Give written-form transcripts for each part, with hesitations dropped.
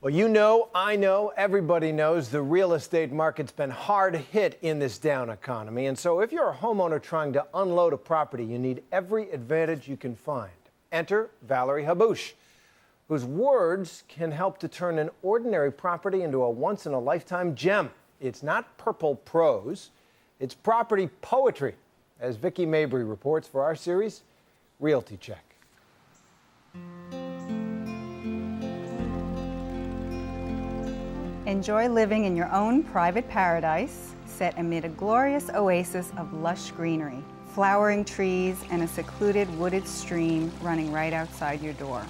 Well, you know, I know, everybody knows the real estate market's been hard hit in this down economy. And so if you're a homeowner trying to unload a property, you need every advantage you can find. Enter Valerie Haboush, whose words can help to turn an ordinary property into a once-in-a-lifetime gem. It's not purple prose, it's property poetry, as Vicki Mabry reports for our series, Realty Check. Enjoy living in your own private paradise, set amid a glorious oasis of lush greenery, flowering trees, and a secluded wooded stream running right outside your door.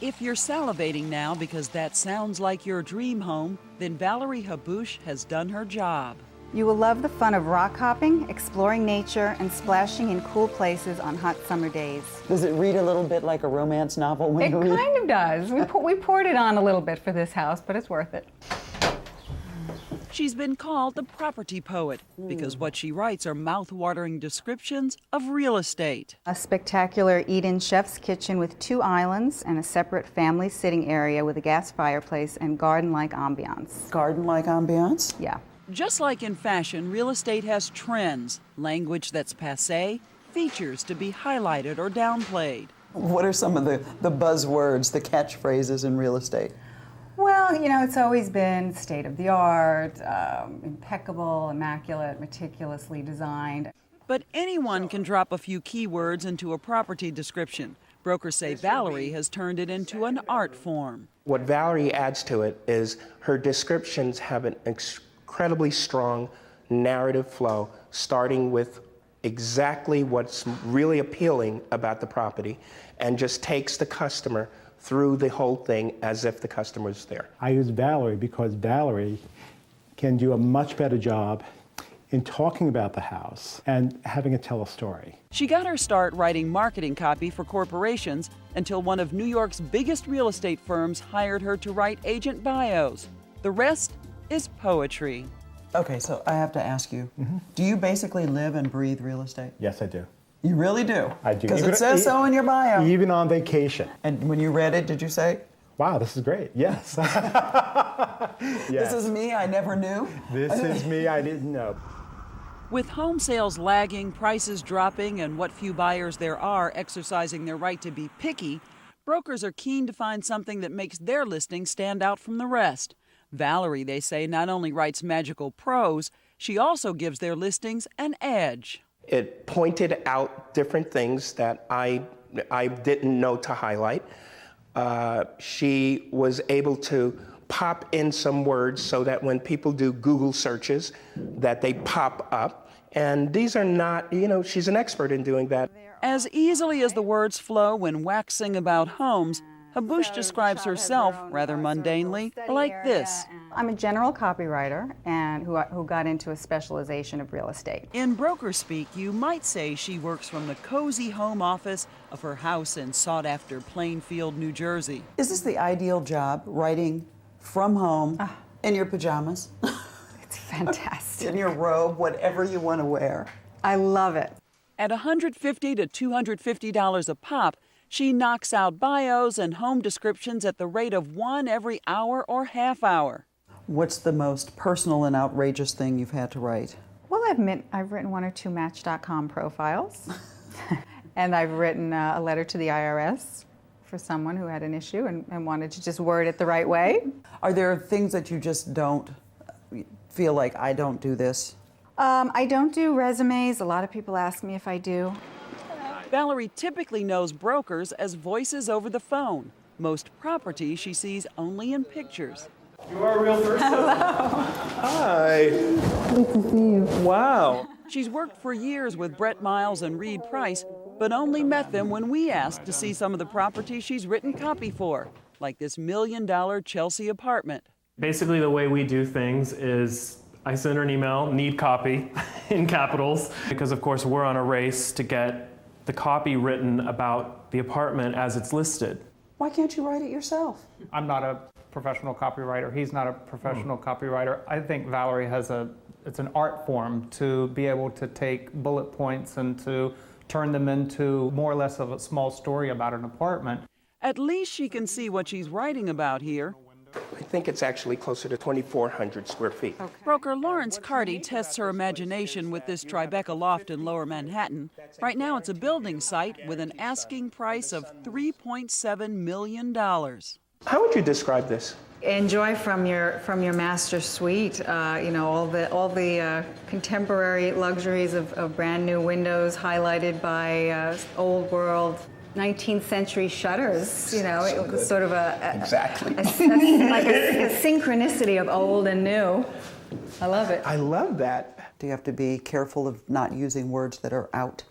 If you're salivating now because that sounds like your dream home, then Valerie Haboush has done her job. You will love the fun of rock hopping, exploring nature, and splashing in cool places on hot summer days. Does it read a little bit like a romance novel when you read? It kind of does. We poured it on a little bit for this house, but it's worth it. She's been called the property poet because what she writes are mouth-watering descriptions of real estate. A spectacular eat-in chef's kitchen with 2 islands and a separate family sitting area with a gas fireplace and garden-like ambiance. Garden-like ambiance? Yeah. Just like in fashion, real estate has trends, language that's passé, features to be highlighted or downplayed. What are some of the buzzwords, the catchphrases in real estate? Well, you know, it's always been state-of-the-art, impeccable, immaculate, meticulously designed. But anyone can drop a few keywords into a property description. Brokers say Valerie has turned it into an art form. What Valerie adds to it is her descriptions have an incredibly strong narrative flow, starting with exactly what's really appealing about the property and just takes the customer through the whole thing as if the customer's there. I use Valerie because Valerie can do a much better job in talking about the house and having it tell a story. She got her start writing marketing copy for corporations until one of New York's biggest real estate firms hired her to write agent bios. The rest is poetry. Okay, so I have to ask you, do you basically live and breathe real estate? Yes, I do. You really do? I do. Because it says so in your bio. Even on vacation. And when you read it, did you say, wow, this is great, yes. Yes. This is me, I never knew? This is me, I didn't know. With home sales lagging, prices dropping, and what few buyers there are exercising their right to be picky, brokers are keen to find something that makes their listing stand out from the rest. Valerie, they say, not only writes magical prose, she also gives their listings an edge. It pointed out different things that I didn't know to highlight. She was able to pop in some words so that when people do Google searches, that they pop up. And these are not, you know, she's an expert in doing that. As easily as the words flow when waxing about homes, Haboush describes herself, rather mundanely, like this. I'm a general copywriter and who got into a specialization of real estate. In broker speak, you might say she works from the cozy home office of her house in sought-after Plainfield, New Jersey. Is this the ideal job, writing from home, in your pajamas? It's fantastic. In your robe, whatever you want to wear. I love it. At $150 to $250 a pop, she knocks out bios and home descriptions at the rate of 1 every hour or half hour. What's the most personal and outrageous thing you've had to write? Well, I've written 1 or 2Match.com profiles. And I've written a letter to the IRS for someone who had an issue and wanted to just word it the right way. Are there things that you just don't feel like, I don't do this? I don't do resumes. A lot of people ask me if I do. Valerie typically knows brokers as voices over the phone. Most property she sees only in pictures. You are a real person. Hello. Hi. Good to see you. Wow. She's worked for years with Brett Miles and Reed Price, but only met them when we asked to see some of the properties she's written copy for, like this $1 million Chelsea apartment. Basically, the way we do things is I send her an email, need copy, in capitals, because of course we're on a race to get the copy written about the apartment as it's listed. Why can't you write it yourself? I'm not a professional copywriter. He's not a professional copywriter. I think Valerie it's an art form to be able to take bullet points and to turn them into more or less of a small story about an apartment. At least she can see what she's writing about here. I think it's actually closer to 2,400 square feet. Broker Lawrence Carty tests her imagination with this Tribeca loft in Lower Manhattan. Right now it's a building site with an asking price of $3.7 million. How would you describe this? Enjoy from your master suite. You know, all the contemporary luxuries of brand new windows highlighted by old world 19th century shutters. You know, it was sort of Exactly. like a synchronicity of old and new. I love it. I love that. Do you have to be careful of not using words that are out?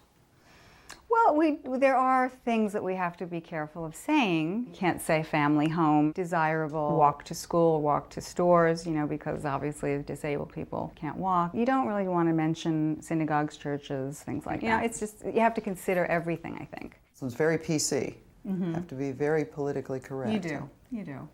Well, there are things that we have to be careful of saying. You can't say family home, desirable, walk to school, walk to stores, you know, because obviously disabled people can't walk. You don't really want to mention synagogues, churches, things like that. You know, it's just, you have to consider everything, I think. So it's very PC. You have to be very politically correct. You do.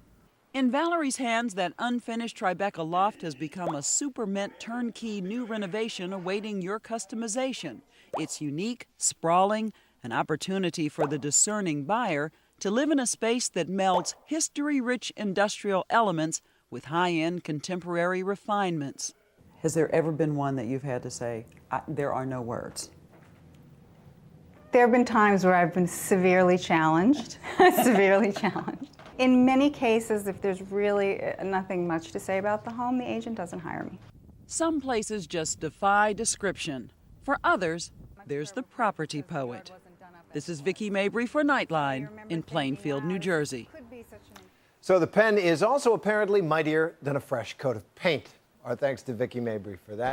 In Valerie's hands, that unfinished Tribeca loft has become a super mint turnkey new renovation awaiting your customization. It's unique, sprawling, an opportunity for the discerning buyer to live in a space that melds history-rich industrial elements with high-end contemporary refinements. Has there ever been one that you've had to say, there are no words? There have been times where I've been severely challenged, In many cases, if there's really nothing much to say about the home, the agent doesn't hire me. Some places just defy description. For others, there's the property poet. This is Vicki Mabry for Nightline in Plainfield, New Jersey. So the pen is also apparently mightier than a fresh coat of paint. Our thanks to Vicki Mabry for that.